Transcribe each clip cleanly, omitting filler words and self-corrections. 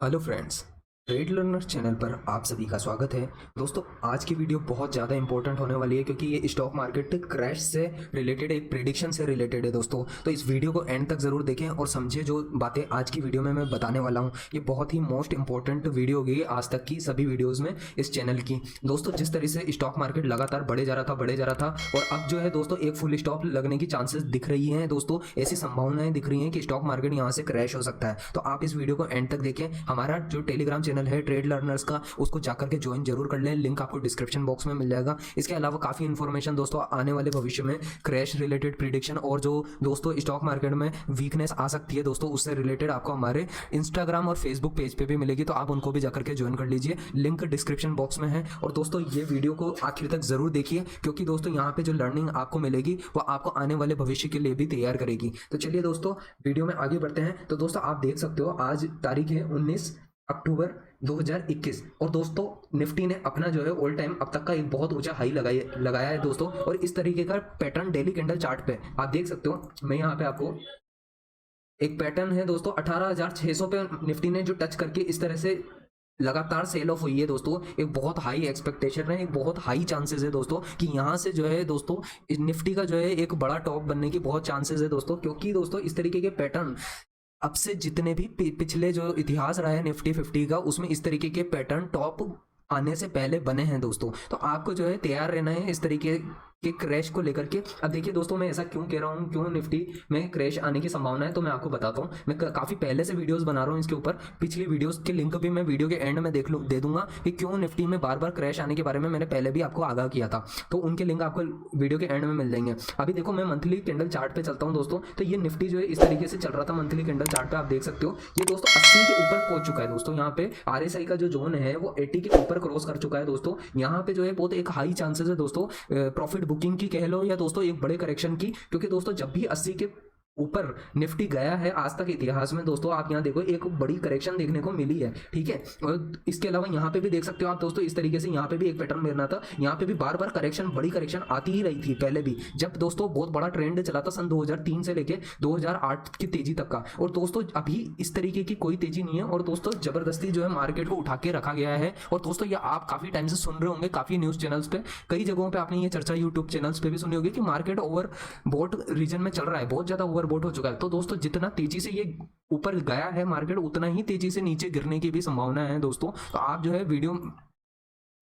Hello friends, trade learner channel पर आप सभी का स्वागत है। दोस्तों, आज की वीडियो बहुत ज़्यादा इंपॉर्टेंट होने वाली है क्योंकि ये स्टॉक मार्केट क्रैश से रिलेटेड एक प्रिडिक्शन से रिलेटेड है। दोस्तों, तो इस वीडियो को एंड तक ज़रूर देखें और समझें जो बातें आज की वीडियो में मैं बताने वाला हूँ। ये बहुत ही मोस्ट इंपॉर्टेंट वीडियो होगी आज तक की सभी वीडियोज़ में इस चैनल की। दोस्तों, जिस तरह से स्टॉक मार्केट लगातार बढ़े जा रहा था और अब जो है दोस्तों एक फुल स्टॉप लगने की चांसेस दिख रही हैं। दोस्तों, ऐसी संभावनाएं दिख रही हैं कि स्टॉक मार्केट यहाँ से क्रैश हो सकता है। तो आप इस वीडियो को एंड तक देखें। हमारा जो टेलीग्राम चैनल है ट्रेड लर्नर्स का, उसको जाकर के ज्वाइन जरूर कर लें। लिंक आपको डिस्क्रिप्शन बॉक्स में मिल जाएगा। इसके अलावा काफ़ी इन्फॉर्मेशन दोस्तों आने वाले भविष्य में क्रैश रिलेटेड प्रिडिक्शन और जो दोस्तों स्टॉक मार्केट में वीकनेस आ सकती है दोस्तों, उससे रिलेटेड आपको हमारे इंस्टाग्राम और फेसबुक पेज पे भी मिलेगी। तो आप उनको भी जाकर के ज्वाइन कर लीजिए। लिंक डिस्क्रिप्शन बॉक्स में है। और दोस्तों, ये वीडियो को आखिर तक जरूर देखिए क्योंकि दोस्तों यहाँ पे जो लर्निंग आपको मिलेगी वो आपको आने वाले भविष्य के लिए भी तैयार करेगी। तो चलिए दोस्तों, वीडियो में आगे बढ़ते हैं। तो दोस्तों, आप देख सकते हो आज तारीख है 19 अक्टूबर 2021 और दोस्तों निफ्टी ने अपना जो है ऑल टाइम अब तक का एक बहुत ऊंचा हाई लगाया है दोस्तों। और इस तरीके का पैटर्न डेली कैंडल चार्ट पे आप देख सकते हो। मैं यहाँ पे आपको एक पैटर्न है दोस्तों 18,600 पे निफ्टी ने जो टच करके इस तरह से लगातार सेल ऑफ हुई है दोस्तों। एक बहुत हाई एक्सपेक्टेशन है, एक बहुत हाई चांसेस है दोस्तों कि यहाँ से जो है दोस्तों निफ्टी का जो है एक बड़ा टॉप बनने की बहुत चांसेस है दोस्तों। क्योंकि दोस्तों इस तरीके के पैटर्न अब से जितने भी पिछले जो इतिहास रहा है निफ्टी 50 का, उसमें इस तरीके के पैटर्न टॉप आने से पहले बने हैं दोस्तों। तो आपको जो है तैयार रहना है इस तरीके के क्रैश को लेकर के। अब देखिए दोस्तों, मैं ऐसा क्यों कह रहा हूँ, क्यों निफ्टी में क्रैश आने की संभावना है, तो मैं आपको बताता हूँ। मैं काफ़ी पहले से वीडियोस बना रहा हूँ इसके ऊपर। पिछली वीडियोस के लिंक भी मैं वीडियो के एंड में दे दूंगा कि क्यों निफ्टी में बार बार क्रैश आने के बारे में मैंने पहले भी आपको आगाह किया था। तो उनके लिंक आपको वीडियो के एंड में मिल जाएंगे। अभी देखो, मैं मंथली कैंडल चार्ट पे चलता हूँ दोस्तों। तो ये निफ्टी जो है इस तरीके से चल रहा था मंथली कैंडल चार्ट पे। आप देख सकते हो ये दोस्तों 80 के ऊपर पहुंच चुका है दोस्तों। यहाँ पे RSI का जो जोन है वो 80 के ऊपर क्रॉस कर चुका है दोस्तों। यहाँ पे जो है बहुत एक हाई चांसेस है दोस्तों प्रॉफिट बुकिंग की कह लो या दोस्तों एक बड़े करेक्शन की। क्योंकि दोस्तों जब भी 80 के ऊपर निफ्टी गया है आज तक इतिहास में दोस्तों, आप यहाँ देखो एक बड़ी करेक्शन देखने को मिली है। ठीक है, और इसके अलावा यहाँ पे भी देख सकते हो आप दोस्तों, इस तरीके से यहाँ पे भी एक पैटर्न मिलना था। यहाँ पे भी बार बार करेक्शन, बड़ी करेक्शन आती ही रही थी पहले भी, जब दोस्तों बहुत बड़ा ट्रेंड चला था सन 2003 से लेके 2008 की तेजी तक का। और दोस्तों अभी इस तरीके की कोई तेजी नहीं है और दोस्तों जबरदस्ती जो है मार्केट को उठा के रखा गया है। और दोस्तों ये आप काफी टाइम से सुन रहे होंगे, काफी न्यूज चैनल्स पे, कई जगहों पे आपने ये चर्चा यूट्यूब चैनल्स पे भी सुनी होगी कि मार्केट ओवर बोट रीजन में चल रहा है, बहुत ज्यादा ओवर बोट हो चुका है। तो दोस्तों जितना तेजी से ये ऊपर गया है मार्केट, उतना ही तेजी से नीचे गिरने की भी संभावना है दोस्तों। तो आप जो है वीडियो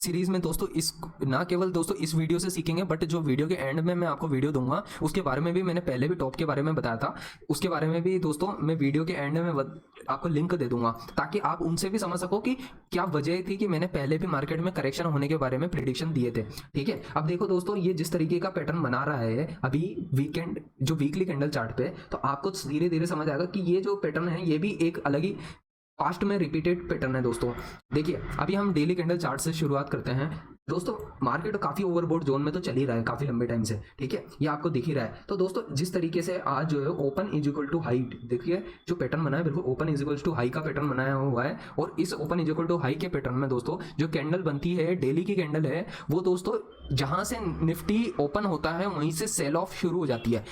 सीरीज में दोस्तों इस ना केवल दोस्तों इस वीडियो से सीखेंगे, बट जो वीडियो के एंड में मैं आपको वीडियो दूंगा उसके बारे में भी मैंने पहले भी टॉप के बारे में बताया था, उसके बारे में भी दोस्तों मैं वीडियो के एंड में आपको लिंक दे दूंगा ताकि आप उनसे भी समझ सको कि क्या वजह थी कि मैंने पहले भी मार्केट में करेक्शन होने के बारे में प्रिडिक्शन दिए थे। ठीक है, अब देखो दोस्तों, ये जिस तरीके का पैटर्न बना रहा है अभी वीकेंड जो वीकली कैंडल चार्ट पे, तो आपको धीरे धीरे समझ आएगा कि ये जो पैटर्न है ये भी एक अलग ही पास्ट में रिपीटेड पैटर्न है दोस्तों। देखिए, अभी हम डेली कैंडल चार्ट से शुरुआत करते हैं दोस्तों। मार्केट काफी ओवरबोट जोन में तो चल ही रहा है काफी लंबे टाइम से। ठीक है, ये आपको दिख ही रहा है। तो दोस्तों जिस तरीके से आज जो है open is equal to high, देखिए जो पैटर्न बना है बिल्कुल open is equal to high का पैटर्न बनाया हुआ है। और इस open is equal to high के पैटर्न में दोस्तों जो कैंडल बनती है, डेली की कैंडल है, वो दोस्तों जहां से निफ्टी ओपन होता है वहीं से सेल ऑफ शुरू हो जाती है।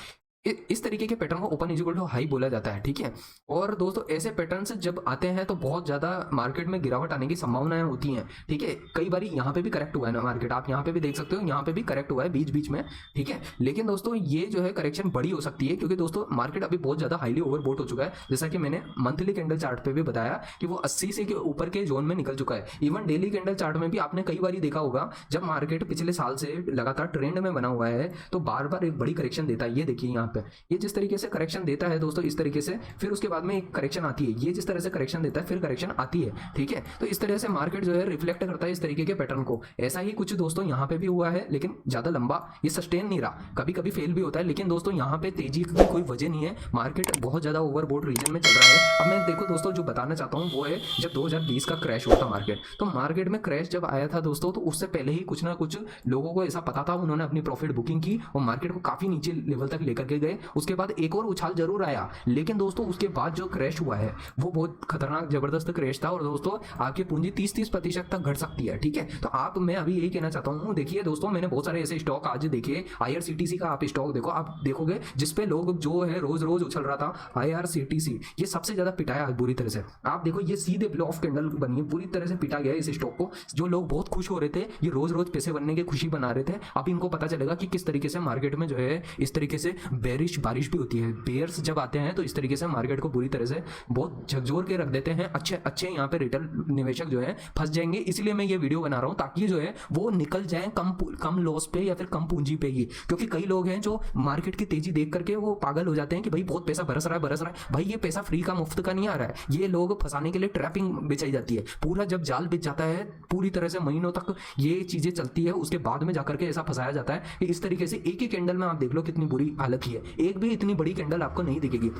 इस तरीके के पैटर्न को open is equal to high बोला जाता है। ठीक है, और दोस्तों ऐसे पैटर्न से जब आते हैं तो बहुत ज्यादा मार्केट में गिरावट आने की संभावनाएं होती हैं। ठीक है, कई बार यहाँ पे भी करेक्ट हुआ है ना मार्केट, आप यहाँ पे भी देख सकते हो, यहाँ पे भी करेक्ट हुआ है बीच बीच में। ठीक है, लेकिन दोस्तों ये जो है करेक्शन बड़ी हो सकती है क्योंकि दोस्तों मार्केट अभी बहुत ज्यादा हाईली ओवरबोट हो चुका है। जैसा कि मैंने मंथली कैंडल चार्ट पे भी बताया कि वो 80 से ऊपर के जोन में निकल चुका है। इवन डेली कैंडल चार्ट में भी आपने कई बार देखा होगा, जब मार्केट पिछले साल से लगातार ट्रेंड में बना हुआ है तो बार बार एक बड़ी करेक्शन देता है। ये देखिए यहाँ पे, ये जिस तरीके से करेक्शन देता है दोस्तों इस तरीके से, फिर उसके बाद में एक करेक्शन आती है, ये जिस तरह से करेक्शन देता है फिर करेक्शन आती है। ठीक है, तो इस तरह से मार्केट जो है रिफ्लेक्ट करता है इस तरीके के पैटर्न को। ऐसा ही कुछ दोस्तों यहाँ पे भी हुआ है, लेकिन ज्यादा लंबा ये सस्टेन नहीं रहा, कभी कभी फेल भी होता है। लेकिन दोस्तों यहाँ पे तेजी की कोई वजह नहीं है, मार्केट बहुत ज्यादा ओवरबोट रीजन में चल रहा है। अब मैं देखो दोस्तों जो बताना चाहता हूँ वो है जब 2020 का क्रैश हुआ था मार्केट, तो मार्केट में क्रैश जब आया था दोस्तों तो उससे पहले ही कुछ ना कुछ लोगों को ऐसा पता था, उन्होंने अपनी प्रॉफिट बुकिंग की और मार्केट को काफी नीचे लेवल तक लेकर के गए, उसके बाद एक और उछाल जरूर आया, लेकिन दोस्तों उसके बाद जो क्रैश हुआ है वो बहुत खतरनाक जबरदस्त क्रैश था। और दोस्तों आपकी पूंजी 30% तक घट सकती है, ठीक है। तो आप, मैं अभी यही कहना चाहता हूँ, देखिए दोस्तों मैंने बहुत सारे ऐसे स्टॉक आज देखिए, IRCTC का आप स्टॉक देखो, आप देखोगे जिसपे लोग जो है रोज रोज उछल रहा था, IRCTC ये सबसे ज्यादा पिटाया बुरी तरह से। आप देखो ये सीधे ब्लॉ ऑफ कैंडल बनी है, पूरी तरह से पिटा गया इस स्टॉक को। जो लोग बहुत खुश हो रहे थे, ये रोज रोज पैसे बनने की खुशी बना रहे थे, अब इनको पता चलेगा कि किस तरीके से मार्केट में जो है इस तरीके से बेरिश बारिश भी होती है। बेयर्स जब आते हैं तो इस तरीके से मार्केट को बुरी तरह से बहुत झकझोर के रख देते हैं। अच्छे अच्छे यहाँ पे रिटेल निवेशक जो है फंस जाएंगे, इसलिए मैं ये वीडियो बना रहा हूँ ताकि जो है वो निकल जाए कम लॉस पे या फिर कम पूंजी पे ही। क्योंकि कई लोग हैं जो मार्केट की तेजी देख करके वो पागल हो जाते हैं कि भाई बहुत पैसा बरस रहा है। भाई ये पैसा फ्री का मुफ्त का नहीं आ रहा है, ये लोग फंसाने के लिए ट्रैपिंग बिछाई जाती है। पूरा जब जाल बिछ जाता है पूरी तरह से महीनों तक ये चीजें चलती है, उसके बाद में जाकर के ऐसा फंसाया जाता है कि इस तरीके से एक ही कैंडल में आप देख लो कितनी बुरी हालत की है, एक भी इतनी बड़ी कैंडल आपको नहीं दिखेगी।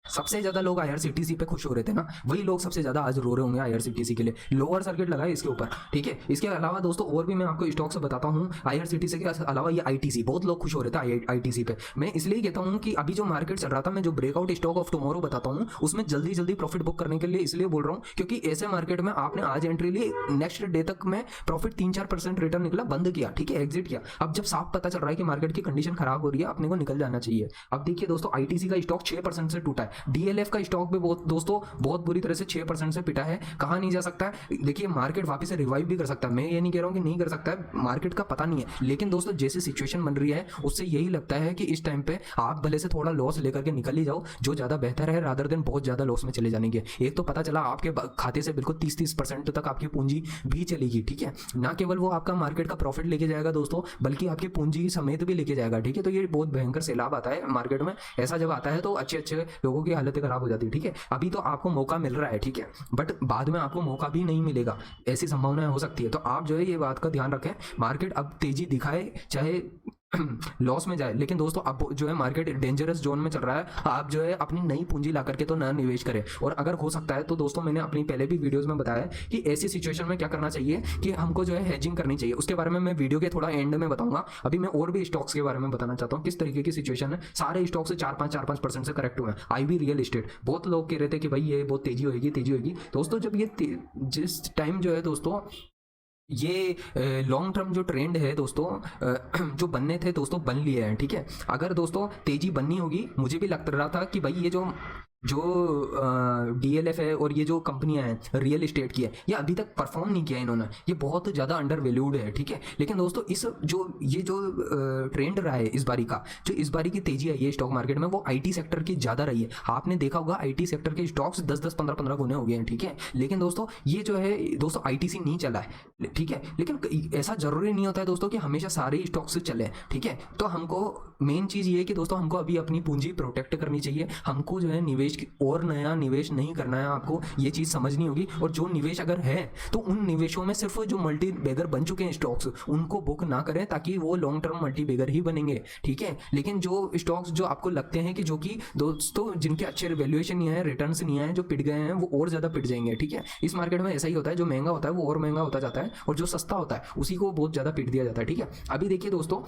सबसे ज्यादा लोग IRCTC पे खुश हो रहे थे ना, वही लोग सबसे ज्यादा आज रो रहे होंगे IRCTC के लिए। लोअर सर्किट लगा है इसके ऊपर, ठीक है। इसके अलावा दोस्तों और भी मैं आपको स्टॉक से बताता हूँ, IRCTC के अलावा ये ITC, बहुत लोग खुश हो रहे थे ITC पे। मैं इसलिए कहता हूँ कि अभी जो मार्केट चल रहा था, मैं जो ब्रेकआउट स्टॉक ऑफ टुमारो बताता हूँ उसमें जल्दी जल्दी प्रॉफिट बुक करने के लिए इसलिए बोल रहा हूँ क्योंकि ऐसे मार्केट में आपने आज एंट्री ली, नेक्स्ट डे तक में प्रॉफिट 3-4% रिटर्न निकला, बंद किया, ठीक है, एग्जिट किया। अब जब साफ पता चल रहा है कि मार्केट की कंडीशन खराब हो रही है, अपने को निकल जाना चाहिए। अब देखिए दोस्तों ITC का स्टॉक 6% से टूटा है, DLF का स्टॉक भी बहुत बुरी तरह से 6% से पिटा है। कहां नहीं जा सकता है, देखिए मार्केट वापस से रिवाइव भी कर सकता है, मैं ये नहीं कह रहा हूं कि नहीं कर सकता है, मार्केट का पता नहीं है। लेकिन दोस्तों जैसे सिचुएशन बन रही है उससे यही लगता है कि इस टाइम पे आप भले से थोड़ा लॉस लेकर के निकल ही जाओ, जो ज्यादा बेहतर है रादर देन बहुत ज्यादा लॉस में चले जाने के। एक तो पता चला आपके खाते से बिल्कुल 30% तक आपकी पूंजी भी चलेगी, ठीक है। ना केवल वो आपका मार्केट का प्रॉफिट लेके जाएगा दोस्तों, बल्कि आपकी पूंजी समेत भी लेके जाएगा, ठीक है। तो ये बहुत भयंकर सैलाब आता है मार्केट में, ऐसा जब आता है तो अच्छे अच्छे लोगों की हालत खराब हो जाती है, ठीक है। अभी तो आपको मौका मिल रहा है, ठीक है, बट बाद में आपको मौका भी नहीं मिलेगा, ऐसी संभावनाएं हो सकती है। तो आप जो है ये बात का ध्यान रखें, मार्केट अब तेजी दिखाए चाहे लॉस में जाए, लेकिन दोस्तों अब जो है मार्केट डेंजरस जोन में चल रहा है, आप जो है अपनी नई पूंजी ला करके तो ना निवेश करें। और अगर हो सकता है तो दोस्तों मैंने अपनी पहले भी वीडियोस में बताया कि ऐसी सिचुएशन में क्या करना चाहिए कि हमको जो है हेजिंग करनी चाहिए, उसके बारे में मैं वीडियो के थोड़ा एंड में बताऊंगा। अभी मैं और भी स्टॉक्स के बारे में बताना चाहता हूँ किस तरीके की सिचुएशन है। सारे स्टॉक से 4-5% से करेक्ट हुए हैं। IB रियल एस्टेट, बहुत लोग कह रहे थे कि भाई ये बहुत तेजी होगी दोस्तों, जब ये जिस टाइम जो है दोस्तों ये लॉन्ग टर्म जो ट्रेंड है दोस्तों जो बनने थे दोस्तों बन लिए हैं, ठीक है। अगर दोस्तों तेजी बननी होगी, मुझे भी लग रहा था कि भाई ये जो DLF है और ये जो कंपनियां हैं रियल एस्टेट की है, ये अभी तक परफॉर्म नहीं किया इन्होंने, ये बहुत ज़्यादा अंडर वैल्यूड है, ठीक है। लेकिन दोस्तों ये जो ट्रेंड रहा है इस बारी का, जो इस बारी की तेजी है ये स्टॉक मार्केट में, वो IT सेक्टर की ज़्यादा रही है। आपने देखा होगा IT सेक्टर के स्टॉक्स 10-10, 15-15 गुने हो गए हैं, ठीक है। लेकिन दोस्तों ये जो है दोस्तों ITC नहीं चला है, ठीक है। लेकिन ऐसा जरूरी नहीं होता है दोस्तों कि हमेशा सारे स्टॉक्स चले, ठीक है। तो हमको मेन चीज़ ये है कि दोस्तों हमको अभी अपनी पूंजी प्रोटेक्ट करनी चाहिए, हमको जो है निवेश और नया निवेश नहीं करना है, आपको ये चीज़ समझनी होगी। और जो निवेश अगर है तो उन निवेशों में सिर्फ जो मल्टी बैगर बन चुके हैं स्टॉक्स उनको बुक ना करें, ताकि वो लॉन्ग टर्म मल्टी बैगर ही बनेंगे, ठीक है। लेकिन जो स्टॉक्स जो आपको लगते हैं कि जो कि दोस्तों जिनके अच्छे वैल्यूएशन नहीं है, रिटर्न्स नहीं आए, जो पिट गए हैं, वो और ज़्यादा पिट जाएंगे, ठीक है। इस मार्केट में ऐसा ही होता है, जो महंगा होता है वो और महंगा होता जाता है, और जो सस्ता होता है उसी को बहुत ज़्यादा पिट दिया जाता है, ठीक है। अभी देखिए दोस्तों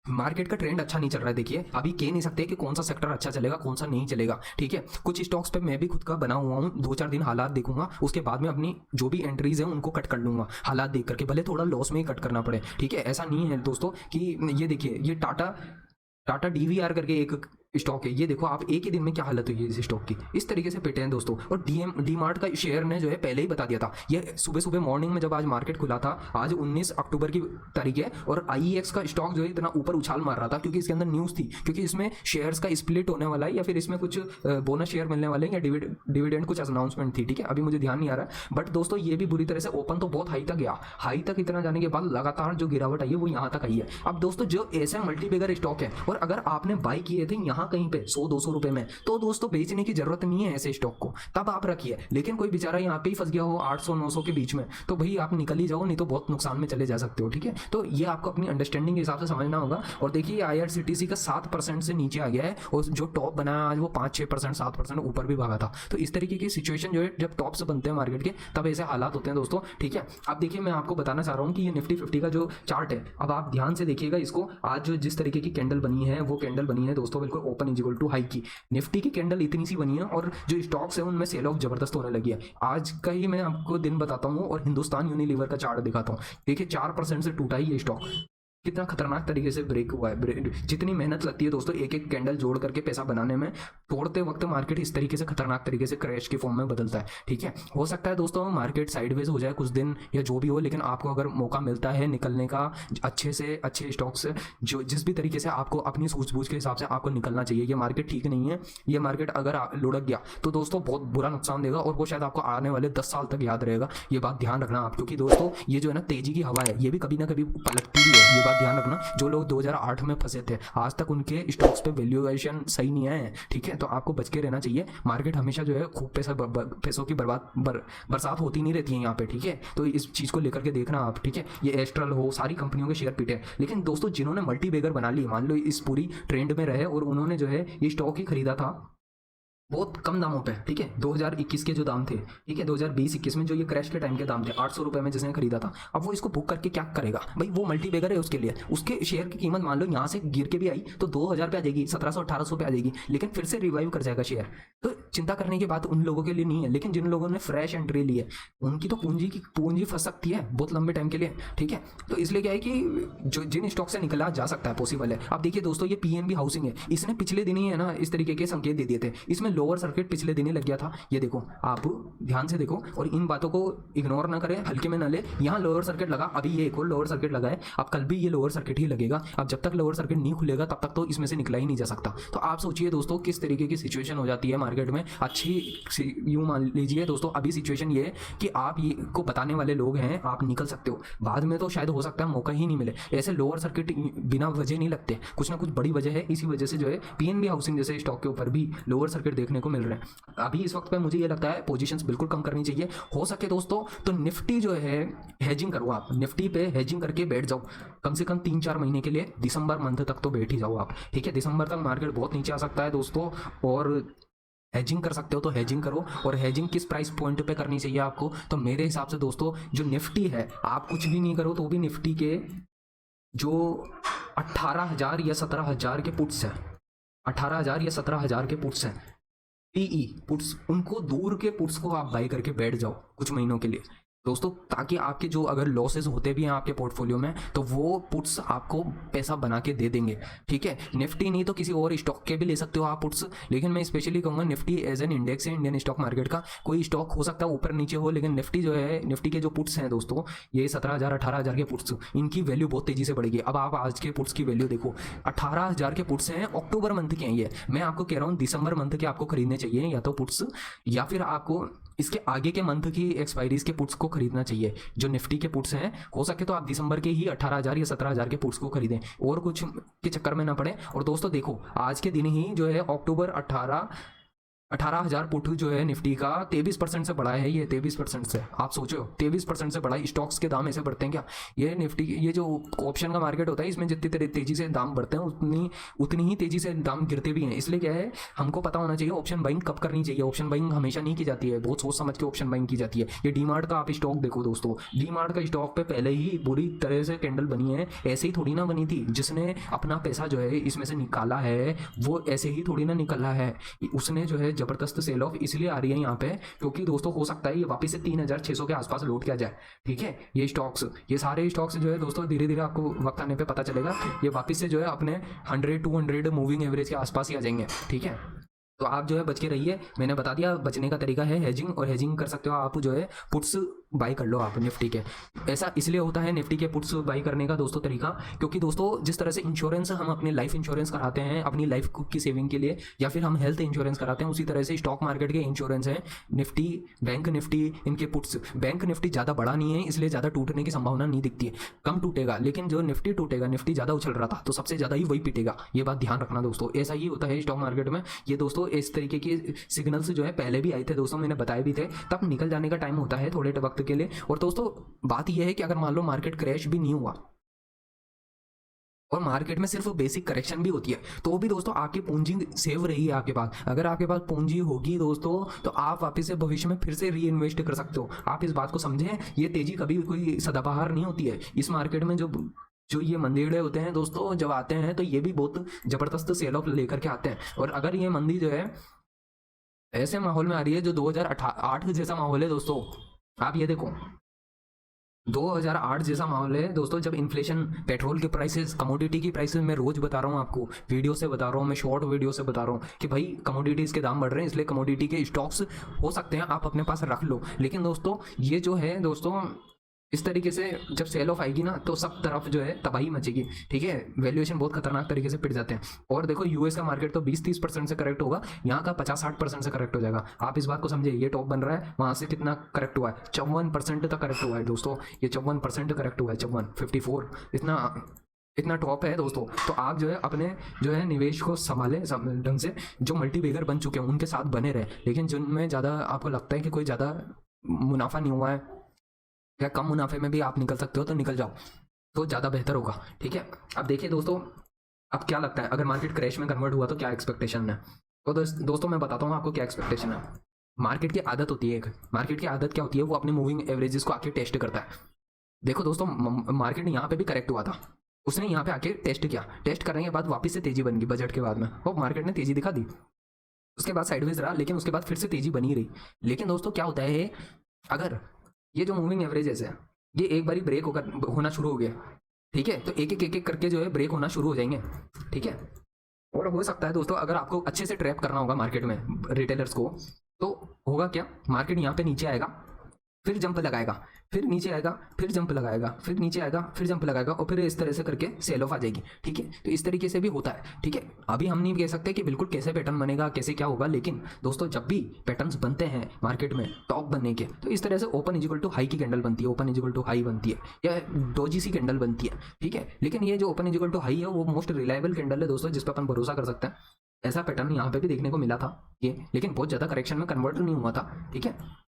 मार्केट का ट्रेंड अच्छा नहीं चल रहा है, देखिए अभी कह नहीं सकते कि कौन सा सेक्टर अच्छा चलेगा कौन सा नहीं चलेगा, ठीक है। कुछ स्टॉक्स पे मैं भी खुद का बना हुआ हूँ, 2-4 दिन हालात देखूंगा, उसके बाद में अपनी जो भी एंट्रीज है उनको कट कर लूंगा हालात देख करके, भले थोड़ा लॉस में ही कट करना पड़े, ठीक है। ऐसा नहीं है दोस्तों कि ये देखिए ये टाटा DVR करके एक स्टॉक है, ये देखो आप एक ही दिन में क्या हालत हुई है इस स्टॉक की, इस तरीके से पिटे हैं दोस्तों। और डी-मार्ट का शेयर ने जो है पहले ही बता दिया था, ये सुबह मॉर्निंग में जब आज मार्केट खुला था, आज 19 अक्टूबर की तारीख है, और IEX का स्टॉक जो है इतना ऊपर उछाल मार रहा था क्योंकि इसके अंदर न्यूज़ थी, क्योंकि इसमें शेयर्स का स्प्लिट होने वाला है या फिर इसमें कुछ बोनस शेयर मिलने वाले हैं या डिविडेंड कुछ अनाउंसमेंट थी, ठीक है। अभी मुझे ध्यान नहीं आ रहा, बट दोस्तों ये भी बुरी तरह से ओपन तो बहुत हाई तक गया, हाई तक इतना जाने के बाद लगातार जो गिरावट आई है वो यहाँ तक आई है। अब दोस्तों जो ऐसे मल्टीबैगर स्टॉक है और अगर आपने बाई किए थे यहाँ कहीं पे 100-200 रुपए में, तो दोस्तों बेचने की जरूरत नहीं है ऐसे स्टॉक को, तब आप रखिए। लेकिन कोई बेचारा यहाँ पे ही फंस गया हो 800-900 के बीच में, तो भाई आप निकल ही जाओ, नहीं तो बहुत नुकसान में चले जा सकते हो, ठीक है। तो ये आपको अपनी अंडरस्टैंडिंग के हिसाब से समझना होगा। और देखिए IRCTC का 7% से नीचे आ गया है, और जो टॉप बना आज वो 5-6%, 7% ऊपर भी भागा था। तो इस तरीके की सिचुएशन जो है जब टॉप्स बनते हैं मार्केट के, तब ऐसे हालात होते हैं दोस्तों, ठीक है। अब देखिए मैं आपको बताना चाह रहा हूँ कि ये निफ्टी 50 का जो चार्ट है, अब आप ध्यान से देखिएगा इसको। आज जो जिस तरीके की कैंडल बनी है वो कैंडल बनी है दोस्तों बिल्कुल open is equal to high की। निफ्टी की कैंडल इतनी सी बनी है और जो स्टॉक्स है उनमें सेल ऑफ जबरदस्त होने लगी है। आज का ही मैं आपको दिन बताता हूँ और हिंदुस्तान यूनिलीवर का चार्ट दिखाता हूँ। देखिए 4% से टूटा ही ये स्टॉक, कितना खतरनाक तरीके से ब्रेक हुआ है। जितनी मेहनत लगती है दोस्तों एक एक कैंडल जोड़ करके पैसा बनाने में, तोड़ते वक्त मार्केट इस तरीके से खतरनाक तरीके से क्रैश के फॉर्म में बदलता है। ठीक है, हो सकता है दोस्तों मार्केट साइडवेज हो जाए कुछ दिन या जो भी हो, लेकिन आपको अगर मौका मिलता है निकलने का अच्छे से अच्छे स्टॉक से, जो जिस भी तरीके से आपको अपनी सूझबूझ के हिसाब से आपको निकलना चाहिए। ये मार्केट ठीक नहीं है, ये मार्केट अगर लुढ़क गया तो दोस्तों बहुत बुरा नुकसान देगा और वो शायद आपको आने वाले 10 साल तक याद रहेगा। ये बात ध्यान रखना आप, क्योंकि दोस्तों ये जो है ना तेजी की हवा है, ये भी कभी ना कभी पलटती भी है। ये बात ध्यान रखना, जो लोग 2008 में फंसे थे आज तक उनके स्टॉक्स पे वैल्यूएशन सही नहीं आए हैं। ठीक है, तो आपको बच के रहना चाहिए। मार्केट हमेशा जो है खूब पैसों की बरसात होती नहीं रहती है यहाँ पे। ठीक है, तो इस चीज़ को लेकर के देखना आप। ठीक है, ये एस्ट्रल हो, सारी कंपनियों के शेयर पिटे, लेकिन दोस्तों जिन्होंने मल्टी बैगर बना ली, मान लो इस पूरी ट्रेंड में रहे और उन्होंने जो है ये स्टॉक ही खरीदा था बहुत कम दामों पे। ठीक है, 2021 के जो दाम थे, ठीक है 2020-21 में जो ये क्रैश के टाइम के दाम थे 800 रुपये में जिसने खरीदा था, अब वो इसको बुक करके क्या करेगा भाई? वो मल्टी बैगर है, उसके लिए उसके शेयर की कीमत मान लो यहाँ से गिर के भी आई तो 2000 पे आ जाएगी, 1700-1800 पे आ जाएगी, लेकिन फिर से रिवाइव कर जाएगा शेयर। तो चिंता करने की बात उन लोगों के लिए नहीं है, लेकिन जिन लोगों ने फ्रेश एंट्री ली है उनकी तो पूंजी फंस सकती है बहुत लंबे टाइम के लिए। ठीक है, तो इसलिए क्या है कि जो जिन स्टॉक से निकला जा सकता है पॉसिबल है। अब देखिए दोस्तों ये पीएनबी हाउसिंग है, इसने पिछले दिन ही है ना इस तरीके के संकेत दे दिए थे, इसमें लोअर सर्किट पिछले दिन ही लग गया था। ये देखो, आप ध्यान से देखो और इन बातों को इग्नोर ना करें, हल्के में ना ले। यहाँ लोअर सर्किट लगा, अभी ये एक और लोअर सर्किट लगा है, अब कल भी ये लोअर सर्किट ही लगेगा। अब जब तक लोअर सर्किट नहीं खुलेगा तब तक तो इसमें से निकला ही नहीं जा सकता। तो आप सोचिए दोस्तों किस तरीके की सिचुएशन हो जाती है मार्केट में। अच्छी यूं मान लीजिए दोस्तों अभी सिचुएशन ये है कि आप ये को बताने वाले लोग हैं, आप निकल सकते हो, बाद में तो शायद हो सकता है मौका ही नहीं मिले। ऐसे लोअर सर्किट बिना वजह नहीं लगते, कुछ ना कुछ बड़ी वजह है, इसी वजह से जो है पीएनबी हाउसिंग जैसे स्टॉक के ऊपर भी लोअर सर्किट देखने को मिल रहे हैं। अभी इस वक्त पे मुझे ये लगता है पोजीशंस बिल्कुल कम करनी चाहिए। हो सके दोस्तों तो निफ्टी जो है हेजिंग करो, आप निफ्टी पे हेजिंग करके बैठ जाओ कम से कम 3-4 महीने के लिए, दिसंबर मंथ तक तो बैठ ही जाओ आप। ठीक है, दिसंबर तक मार्केट बहुत नीचे आ सकता है दोस्तों, और हेजिंग कर सकते हो तो हेजिंग करो। और हेजिंग किस प्राइस पॉइंट पे करनी चाहिए आपको? तो मेरे हिसाब से दोस्तों जो निफ्टी है, आप कुछ भी नहीं करो तो भी निफ्टी के जो 18,000 या 17,000 के पुट्स हैं, 18,000 या 17,000 के पुट्स हैं, पीई पुट्स, उनको दूर के पुट्स को आप बाई करके बैठ जाओ कुछ महीनों के लिए दोस्तों, ताकि आपके जो अगर लॉसेस होते भी हैं आपके पोर्टफोलियो में तो वो पुट्स आपको पैसा बना के दे देंगे। ठीक है, निफ्टी नहीं तो किसी और स्टॉक के भी ले सकते हो आप पुट्स, लेकिन मैं स्पेशली कहूँगा निफ्टी एज एन इंडेक्स है इंडियन स्टॉक मार्केट का, कोई स्टॉक हो सकता है ऊपर नीचे हो, लेकिन निफ्टी जो है, निफ्टी के जो पुट्स हैं दोस्तों, ये 17,000-18,000 के पुट्स, इनकी वैल्यू बहुत तेजी से बढ़ेगी। अब आप आज के पुट्स की वैल्यू देखो, 18,000 के पुट्स हैं, अक्टूबर मंथ के हैं ये, मैं आपको कह रहा हूँ दिसंबर मंथ के आपको खरीदने चाहिए या तो पुट्स, या फिर आपको इसके आगे के मंथ की एक्सपायरीज के पुट्स को खरीदना चाहिए। जो निफ्टी के पुट्स हैं हो सके तो आप दिसंबर के ही 18,000 या 17,000 के पुट्स को खरीदें और कुछ के चक्कर में ना पड़े। और दोस्तों देखो आज के दिन ही जो है अक्टूबर 18,000 पुट जो है निफ्टी का 23% से बढ़ा है। ये 23% से, आप सोचो 23% से बढ़ा। स्टॉक्स के दाम ऐसे बढ़ते हैं क्या? ये निफ्टी, ये जो ऑप्शन का मार्केट होता है इसमें जितनी तेजी से दाम बढ़ते हैं उतनी ही तेजी से दाम गिरते भी हैं। इसलिए क्या है, हमको पता होना चाहिए ऑप्शन बाइंग कब करनी चाहिए। ऑप्शन बाइंग हमेशा नहीं की जाती है, बहुत सोच समझ के ऑप्शन बाइंग की जाती है। ये डीमार्ट का आप स्टॉक देखो दोस्तों, डीमार्ट का स्टॉक पे पहले ही बुरी तरह से कैंडल बनी है, ऐसे ही थोड़ी ना बनी थी। जिसने अपना पैसा जो है इसमें से निकाला है वो ऐसे ही थोड़ी ना निकाला है, उसने जो है जबरदस्त सेल ऑफ इसलिए आ रही है यहाँ पे क्योंकि दोस्तों हो सकता है ये वापस से 3,600 के आसपास लौट के आ जाए। ठीक है, ये स्टॉक्स, ये सारे स्टॉक्स जो है दोस्तों धीरे धीरे आपको वक्त आने पे पता चलेगा, ये वापस से जो है अपने 100-200 मूविंग एवरेज के आसपास ही आ जाएंगे। ठीक है, तो आप जो है बच के रहिए। मैंने बता दिया बचने का तरीका है हेजिंग, और हेजिंग कर सकते हो आप जो है पुट्स बाई कर लो आप निफ्टी के। ऐसा इसलिए होता है निफ्टी के पुट्स बाई करने का दोस्तों तरीका, क्योंकि दोस्तों जिस तरह से इंश्योरेंस हम अपने लाइफ इंश्योरेंस कराते हैं अपनी लाइफ की सेविंग के लिए, या फिर हम हेल्थ इंश्योरेंस कराते हैं, उसी तरह से स्टॉक मार्केट के इंश्योरेंस है निफ्टी, बैंक निफ्टी, इनके पुट्स। बैंक निफ्टी ज़्यादा बड़ा नहीं है इसलिए ज़्यादा टूटने की संभावना नहीं दिखती है, कम टूटेगा, लेकिन जो निफ्टी टूटेगा, निफ्टी ज़्यादा उछल रहा था तो सबसे ज़्यादा ही वही पिटेगा। ये बात ध्यान रखना दोस्तों, ऐसा ही होता है स्टॉक मार्केट में। ये दोस्तों इस तरीके के सिग्नल्स जो है पहले भी आए थे दोस्तों, मैंने बताए भी थे, तब निकल जाने का टाइम होता है थोड़े वक्त के लिए। और दोस्तों बात यह है कि अगर मान लो मार्केट क्रैश भी नहीं हुआ और मार्केट में सिर्फ बेसिक करेक्शन भी होती है तो भी दोस्तों आपकी पूंजी सेव रही है आपके पास। अगर आपके पास पूंजी होगी दोस्तों तो आप वापस से भविष्य में फिर से री इन्वेस्ट कर सकते हो। आप इस बात को समझें, ये तेजी कभी कोई सदाबहार नहीं होती है। इस मार्केट में जो जो ये मंदिरे होते हैं दोस्तों, जब आते हैं तो ये भी बहुत जबरदस्त सेल ऑफ लेकर के आते हैं। और अगर ये मंदी जो है ऐसे माहौल में आ रही है जो 2008 जैसा माहौल है दोस्तों, आप ये देखो 2008 जैसा माहौल है दोस्तों, जब इन्फ्लेशन, पेट्रोल के प्राइसेस, कमोडिटी की प्राइसेस, मैं रोज बता रहा हूँ आपको, वीडियो से बता रहा हूँ, मैं शॉर्ट वीडियो से बता रहा हूँ कि भाई कमोडिटीज के दाम बढ़ रहे हैं, इसलिए कमोडिटी के स्टॉक्स हो सकते हैं आप अपने पास रख लो। लेकिन दोस्तों ये जो है दोस्तों, इस तरीके से जब सेल ऑफ आएगी ना तो सब तरफ जो है तबाही मचेगी, ठीक है, वैल्यूएशन बहुत खतरनाक तरीके से पिट जाते हैं। और देखो यूएस का मार्केट तो 20-30% से करेक्ट होगा, यहाँ का 50-60% से करेक्ट हो जाएगा। आप इस बात को समझिए, ये टॉप बन रहा है, वहां से कितना करेक्ट हुआ है, 54% तक करेक्ट हुआ है दोस्तों, ये 54% करेक्ट हुआ है, 54 इतना टॉप है दोस्तों। तो आप जो है अपने जो है निवेश को संभालें ढंग से, जो मल्टीबैगर बन चुके हैं उनके साथ बने रहे, लेकिन जिनमें ज़्यादा आपको लगता है कि कोई ज़्यादा मुनाफा नहीं हुआ है या कम मुनाफे में भी आप निकल सकते हो तो निकल जाओ, तो ज़्यादा बेहतर होगा, ठीक है। अब देखिए दोस्तों, अब क्या लगता है अगर मार्केट क्रैश में कन्वर्ट हुआ तो क्या एक्सपेक्टेशन है? तो दोस्तों मैं बताता हूँ आपको क्या एक्सपेक्टेशन है। मार्केट की आदत होती है, एक मार्केट की आदत क्या होती है, वो अपने मूविंग एवरेजेस को आके टेस्ट करता है। देखो दोस्तों, मार्केट यहाँ पे भी करेक्ट हुआ था, उसने यहाँ पे आके टेस्ट किया, टेस्ट करने के बाद वापस से तेजी बन गई बजट के बाद में, वो मार्केट ने तेजी दिखा दी, उसके बाद साइडवेज रहा, लेकिन उसके बाद फिर से तेजी बनी रही। लेकिन दोस्तों क्या होता है, अगर ये जो मूविंग एवरेजेस है ये एक बारी ब्रेक होना शुरू हो गया, ठीक है, तो एक एक करके जो है ब्रेक होना शुरू हो जाएंगे, ठीक है। और हो सकता है दोस्तों, अगर आपको अच्छे से ट्रैप करना होगा मार्केट में रिटेलर्स को, तो होगा क्या, मार्केट यहाँ पे नीचे आएगा, फिर जंप लगाएगा, फिर नीचे आएगा, फिर जंप लगाएगा, फिर नीचे आएगा, फिर जंप लगाएगा, और फिर इस तरह से करके सेल ऑफ आ जाएगी, ठीक है। तो इस तरीके से भी होता है, ठीक है। अभी हम नहीं कह सकते कि बिल्कुल कैसे पैटर्न बनेगा, कैसे क्या होगा, लेकिन दोस्तों जब भी पैटर्न्स बनते हैं मार्केट में टॉप बनने के, तो इस तरह से ओपन इजिकल टू हाई की कैंडल बनती है, ओपन इजिकल टू हाई बनती है, या डोजी सी कैंडल बनती है, ठीक है। लेकिन ये जो ओपन इजिकल टू हाई है वो मोस्ट रिलायबल कैंडल है दोस्तों, जिस पर अपन भरोसा कर सकते हैं। ऐसा पैटर्न यहाँ पे भी देखने को मिला था ये, लेकिन बहुत ज़्यादा करेक्शन में कन्वर्ट नहीं हुआ था, ठीक है।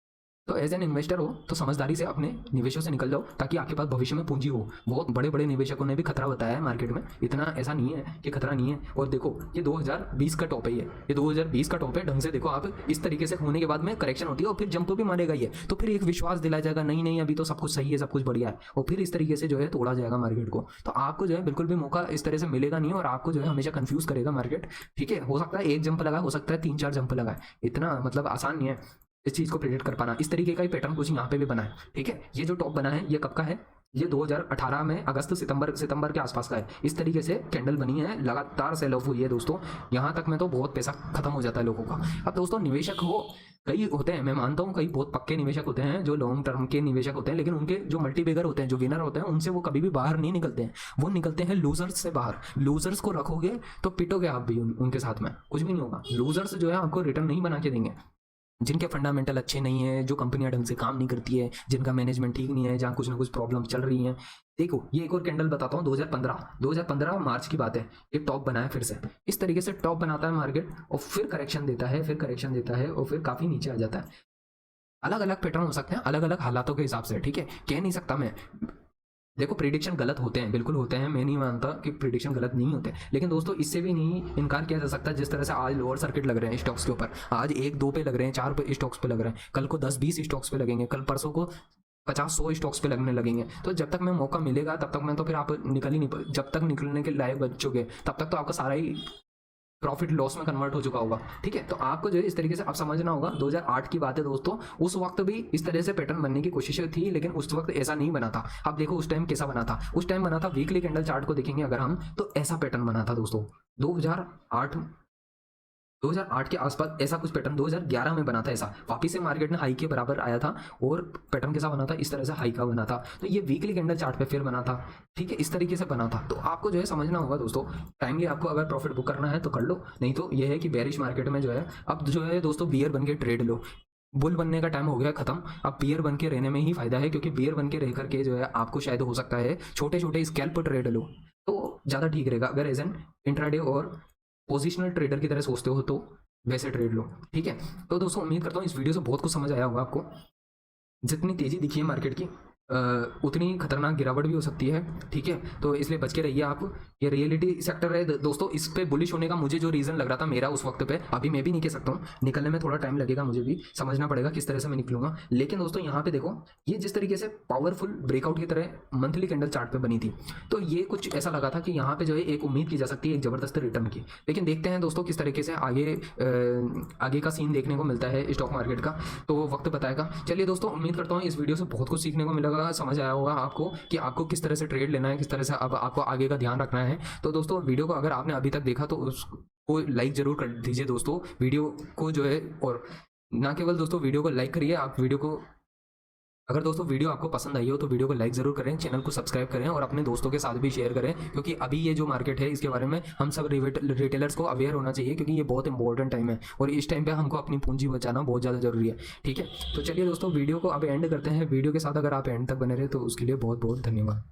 तो एज एन इन्वेस्टर हो तो समझदारी से अपने निवेशों से निकल जाओ, ताकि आपके पास भविष्य में पूंजी हो। बहुत बड़े बड़े निवेशकों ने भी खतरा बताया है मार्केट में, इतना ऐसा नहीं है कि खतरा नहीं है। और देखो ये 2020 का टॉप है, ये 2020 का टॉप है, ढंग से देखो आप, इस तरीके से होने के बाद में करेक्शन होती है और फिर जंप भी मारेगा ये, तो फिर एक विश्वास दिलाया जाएगा, नहीं नहीं अभी तो सब कुछ सही है, सब कुछ बढ़िया है, और फिर इस तरीके से जो है तोड़ा जाएगा मार्केट को। तो आपको जो है बिल्कुल भी मौका इस तरह से मिलेगा नहीं, और आपको जो है हमेशा कंफ्यूज करेगा मार्केट, ठीक है। हो सकता है एक जंप लगाए, हो सकता है 3-4 जंप लगाए, इतना मतलब आसान नहीं है इस चीज़ को प्रेडिक्ट कर पाना। इस तरीके का ही पैटर्न कुछ यहाँ पे भी बना है, ठीक है। ये जो टॉप बना है ये कब का है, ये 2018 में अगस्त सितंबर के आसपास का है। इस तरीके से कैंडल बनी है, लगातार सेल ऑफ हुई है दोस्तों, यहाँ तक में तो बहुत पैसा खत्म हो जाता है लोगों का। अब दोस्तों निवेशक हो, कई होते हैं, मैं मानता हूँ कई बहुत पक्के निवेशक होते हैं, जो लॉन्ग टर्म के निवेशक होते हैं, लेकिन उनके जो मल्टीबैगर होते हैं, जो विनर होते हैं, उनसे वो कभी भी बाहर नहीं निकलते हैं, वो निकलते हैं लूजर्स से बाहर। लूजर्स को रखोगे तो पिटोगे आप भी उनके साथ में, कुछ भी नहीं होगा। लूजर्स जो है आपको रिटर्न नहीं बना के देंगे, जिनके फंडामेंटल अच्छे नहीं है, जो कंपनियां ढंग से काम नहीं करती है, जिनका मैनेजमेंट ठीक नहीं है, जहाँ कुछ ना कुछ प्रॉब्लम चल रही है। देखो ये एक और कैंडल बताता हूँ, 2015 मार्च की बात है, ये टॉप बना है फिर से, इस तरीके से टॉप बनाता है मार्केट, और फिर करेक्शन देता है, फिर करेक्शन देता है, और फिर काफी नीचे आ जाता है। अलग अलग पैटर्न हो सकते हैं अलग अलग हालातों के हिसाब से, ठीक है, कह नहीं सकता मैं। देखो प्रिडिक्शन गलत होते हैं, बिल्कुल होते हैं, मैं नहीं मानता कि प्रिडिक्शन गलत नहीं होते, लेकिन दोस्तों इससे भी नहीं इनकार किया जा सकता, जिस तरह से आज लोअर सर्किट लग रहे हैं स्टॉक्स के ऊपर, आज 1-2 पे लग रहे हैं, 4 पे स्टॉक्स पे लग रहे हैं, कल को 10-20 स्टॉक्स पे लगेंगे, कल परसों को 50-100 स्टॉक्स पे लगने लगेंगे। तो जब तक मैं मौका मिलेगा तब तक मैं तो फिर आप निकल ही नहीं, जब तक निकलने के लायक बचोगे तब तक तो आपका सारा ही प्रॉफिट लॉस में कन्वर्ट हो चुका होगा, ठीक है। तो आपको जो है इस तरीके से आप समझना होगा, 2008 की बात है दोस्तों, उस वक्त भी इस तरह से पैटर्न बनने की कोशिशें थी, लेकिन उस वक्त ऐसा नहीं बना था। अब देखो उस टाइम कैसा बना था, उस टाइम बना था, वीकली कैंडल चार्ट को देखेंगे अगर हम, तो ऐसा पैटर्न बना था दोस्तों 2008 के आसपास, ऐसा कुछ पैटर्न 2011 में बना था, ऐसा वापिस से मार्केट ने हाई के बराबर आया था, और पैटर्न कैसा बना था, इस तरह से हाई का बना था। तो ये वीकली कैंडल चार्ट पे फिर बना था, ठीक है, इस तरीके से बना था। तो आपको जो है समझना होगा दोस्तों, टाइमली आपको अगर प्रॉफिट बुक करना है तो कर लो, नहीं तो ये है कि बेरिश मार्केट में जो है अब जो है दोस्तों बियर बन के ट्रेड लो। बुल बनने का टाइम हो गया खत्म, अब बियर बन के रहने में ही फायदा है, क्योंकि बियर बन के रह करके जो है आपको शायद हो सकता है छोटे छोटे स्कैल्प ट्रेड लो तो ज़्यादा ठीक रहेगा। अगर एज एन इंट्राडे और पोजिशनल ट्रेडर की तरह सोचते हो तो वैसे ट्रेड लो, ठीक है। तो दोस्तों उम्मीद करता हूँ इस वीडियो से बहुत कुछ समझ आया होगा आपको। जितनी तेजी दिखी है मार्केट की, उतनी खतरनाक गिरावट भी हो सकती है, ठीक है। तो इसलिए बच के रहिए आप। ये रियलिटी सेक्टर है दोस्तों, इस पे बुलिश होने का मुझे जो रीज़न लग रहा था मेरा उस वक्त पे, अभी मैं भी नहीं कह सकता हूँ, निकलने में थोड़ा टाइम लगेगा, मुझे भी समझना पड़ेगा किस तरह से मैं निकलूंगा। लेकिन दोस्तों यहाँ पे देखो, ये जिस तरीके से पावरफुल ब्रेकआउट की तरह मंथली कैंडल चार्ट पे बनी थी, तो ये कुछ ऐसा लगा था कि यहाँ पे जो है एक उम्मीद की जा सकती है एक ज़बरदस्त रिटर्न की। लेकिन देखते हैं दोस्तों किस तरीके से आगे का सीन देखने को मिलता है स्टॉक मार्केट का, तो वक्त बताएगा। चलिए दोस्तों, उम्मीद करता हूँ इस वीडियो से बहुत कुछ सीखने को मिलेगा, समझ आया होगा आपको कि आपको किस तरह से ट्रेड लेना है, किस तरह से अब आपको आगे का ध्यान रखना है। तो दोस्तों वीडियो को अगर आपने अभी तक देखा तो उसको लाइक जरूर कर दीजिए दोस्तों, वीडियो को जो है। और ना केवल दोस्तों वीडियो को लाइक करिए, आप वीडियो को, अगर दोस्तों वीडियो आपको पसंद आई हो तो वीडियो को लाइक ज़रूर करें, चैनल को सब्सक्राइब करें और अपने दोस्तों के साथ भी शेयर करें, क्योंकि अभी ये जो मार्केट है इसके बारे में हम सब रिटेलर्स को अवेयर होना चाहिए, क्योंकि ये बहुत इंपॉर्टेंट टाइम है और इस टाइम पे हमको अपनी पूंजी बचाना बहुत ज़्यादा ज़रूरी है, ठीक है। तो चलिए दोस्तों, वीडियो को अब एंड करते हैं। वीडियो के साथ अगर आप एंड तक बने रहे तो उसके लिए बहुत बहुत धन्यवाद।